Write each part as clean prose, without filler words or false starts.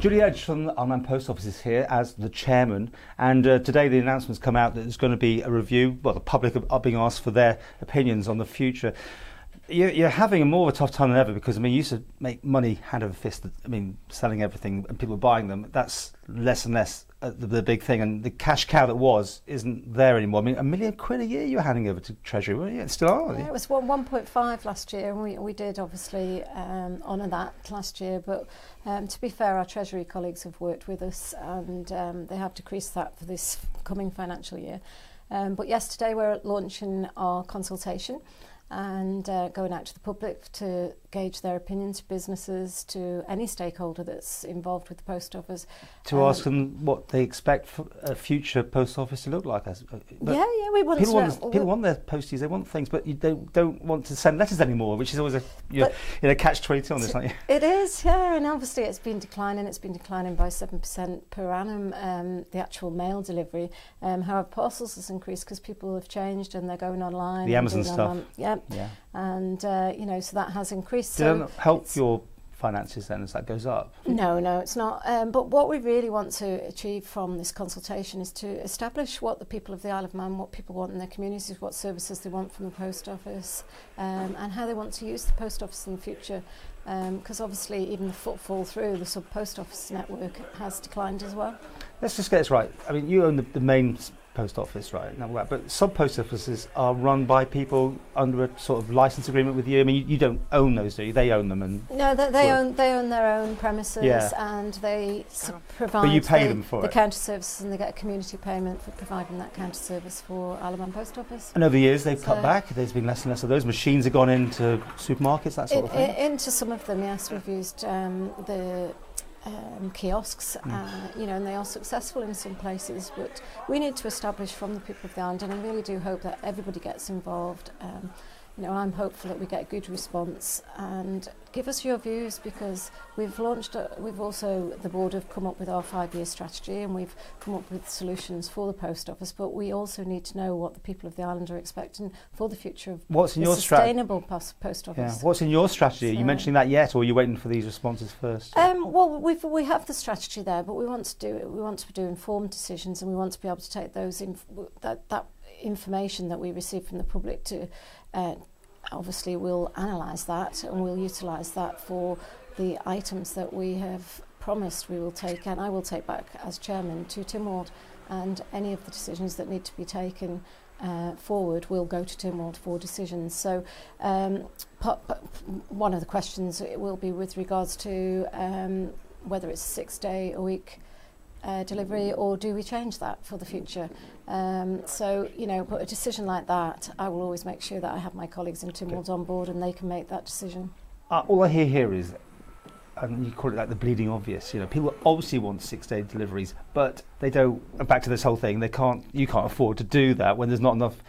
Julie Edge from the Online Post Office is here as the chairman, and today the announcement's come out that there's going to be a review. Well, the public are being asked for their opinions on the future. You're having more of a tough time than ever because, I mean, you used to make money hand over fist. I mean, selling everything and people buying them. That's less and less the big thing, and the cash cow that isn't there anymore. I mean, £1 million a year you were handing over to Treasury, weren't you? It still are. Yeah, it was 1.5 last year, and we did obviously honour that last year. But to be fair, our Treasury colleagues have worked with us, and they have decreased that for this coming financial year. But yesterday we're launching our consultation and going out to the public to gauge their opinions, to businesses, to any stakeholder that's involved with the post office. To ask them what they expect for a future post office to look like. Yeah, we want people want their posties, they want things, but you don't want to send letters anymore, which is always a catch-22 on this, aren't you? It is, yeah, and obviously it's been declining by 7% per annum, the actual mail delivery. However, parcels has increased because people have changed and they're going online. The Amazon stuff. Yeah. And so that has increased. Does that help your finances then as that goes up? No, it's not. But what we really want to achieve from this consultation is to establish what the people of the Isle of Man, what people want in their communities, what services they want from the post office, and how they want to use the post office in the future. Because obviously even the footfall through the sub-post office network has declined as well. Let's just get this right. I mean, you own the main post office, right? But sub-post offices are run by people under a sort of license agreement with you. I mean, you don't own those, do you? They own them, and no, they own their own premises, and they provide. But you pay them for the it. Counter services, and they get a community payment for providing that counter service for Isle of Man Post Office. And over the years, they've cut back. There's been less and less of those. Machines have gone into supermarkets, that sort of thing. Into some of them, yes. We've used the kiosks, and they are successful in some places, but we need to establish from the people of the island, and I really do hope that everybody gets involved. I'm hopeful that we get a good response, and give us your views, because we've also, the board have come up with our 5-year strategy, and we've come up with solutions for the post office, but we also need to know what the people of the island are expecting for the future of sustainable post office. Yeah. What's in your strategy? Are you mentioning that yet, or are you waiting for these responses first? Well, we have the strategy there, but we want to do informed decisions, and we want to be able to take those that information that we receive from the public to obviously we'll analyse that, and we'll utilise that for the items that we have promised we will take, and I will take back as chairman to Tynwald, and any of the decisions that need to be taken forward will go to Tynwald for decisions. So one of the questions will be with regards to whether it's a 6-day-a-week delivery, or do we change that for the future? But a decision like that, I will always make sure that I have my colleagues in Tynwald on board, and they can make that decision. All I hear here is, and you call it like the bleeding obvious, people obviously want 6-day deliveries, but they don't, and back to this whole thing, you can't afford to do that when there's not enough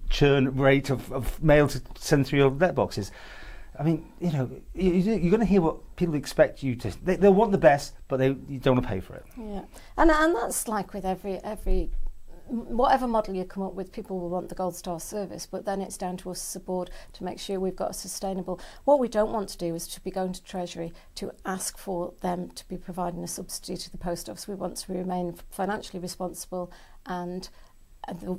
churn rate of mail to send through your letterboxes. I mean, you're going to hear what people expect you to. They'll want the best, but you don't want to pay for it. Yeah, and that's like with every whatever model you come up with, people will want the gold star service, but then it's down to us as a board to make sure we've got a sustainable. What we don't want to do is to be going to Treasury to ask for them to be providing a subsidy to the post office. We want to remain financially responsible, and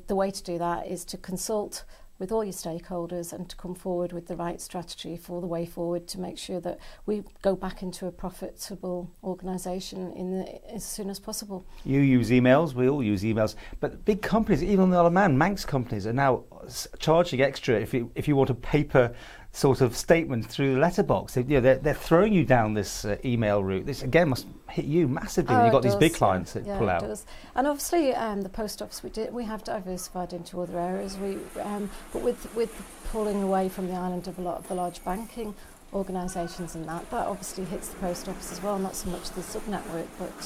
the way to do that is to consult with all your stakeholders and to come forward with the right strategy for the way forward to make sure that we go back into a profitable organisation as soon as possible. You use emails, we all use emails, but big companies, even on the Isle of Man, Manx companies are now charging extra if you want a paper sort of statement through the letterbox. They're throwing you down this email route. This again must hit you massively when you've got these big clients that pull out. It does. And obviously the post office we have diversified into other areas. But with pulling away from the island of a lot of the large banking organisations and that obviously hits the post office as well, not so much the sub-network, but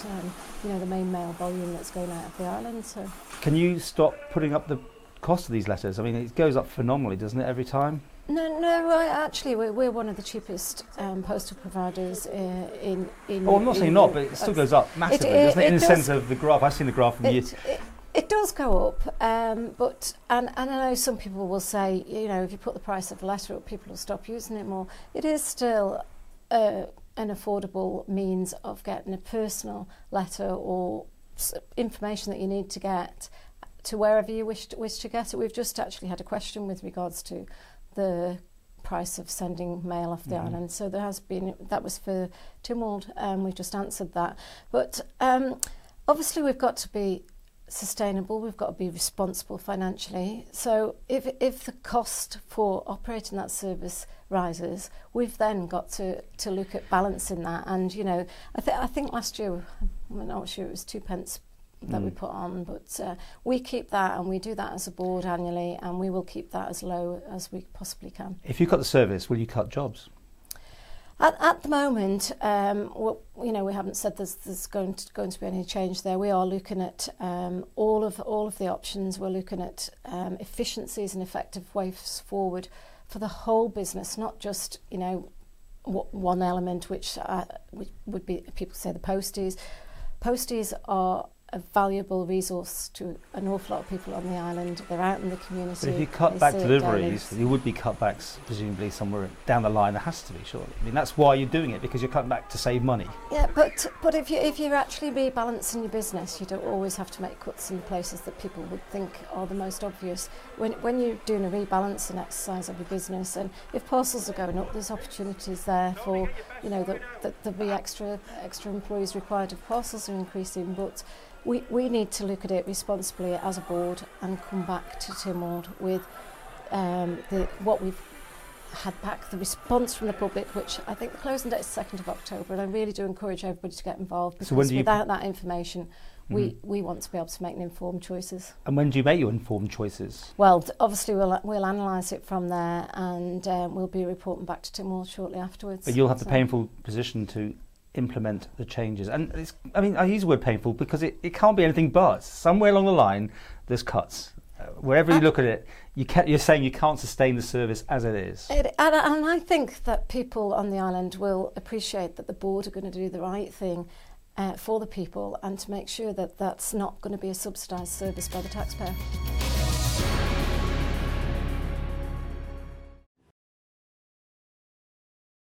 the main mail volume that's going out of the island. So can you stop putting up the cost of these letters? I mean, it goes up phenomenally, doesn't it, every time? No, actually we're one of the cheapest postal providers in. Oh, I'm not saying not, but it still goes up massively, doesn't it? In the sense of the graph, I've seen the graph from you. It does go up, but I know some people will say, if you put the price of a letter up, people will stop using it more. It is still a an affordable means of getting a personal letter or information that you need to get to wherever you wish to get it. We've just actually had a question with regards to the price of sending mail off the island. So there has been, that was for Tynwald, and we've just answered that. But obviously we've got to be sustainable, we've got to be responsible financially. So if the cost for operating that service rises, we've then got to look at balancing that. And, you know, I think last year, I'm not sure, it was 2p that we put on, but we keep that, and we do that as a board annually, and we will keep that as low as we possibly can. If you cut the service, will you cut jobs? At the moment, you know, we haven't said there's going to be any change there. We are looking at all of the options. We're looking at efficiencies and effective ways forward for the whole business, not just, you know, one element, which would be, people say, the posties. Posties are a valuable resource to an awful lot of people on the island. They're out in the community. But if you cut back deliveries, there would be cutbacks presumably somewhere down the line. There has to be, surely. I mean, that's why you're doing it, because you're cutting back to save money. Yeah, but if you're actually rebalancing your business, you don't always have to make cuts in the places that people would think are the most obvious. When you're doing a rebalancing exercise of your business, and if parcels are going up, there's opportunities there for, you know, that there'll be extra employees required if parcels are increasing. But we need to look at it responsibly as a board and come back to Tynwald with what we've had back, the response from the public, which I think the closing date is 2nd of October, and I really do encourage everybody to get involved, because without that information, we want to be able to make informed choices. And when do you make your informed choices? Well, obviously we'll analyse it from there, and we'll be reporting back to Tynwald shortly afterwards. But you'll have the painful position to implement the changes. And it's, I mean, I use the word painful because it can't be anything but. Somewhere along the line, there's cuts. Wherever you look at it, you're saying you can't sustain the service as it is. And I think that people on the island will appreciate that the board are going to do the right thing for the people, and to make sure that that's not going to be a subsidised service by the taxpayer.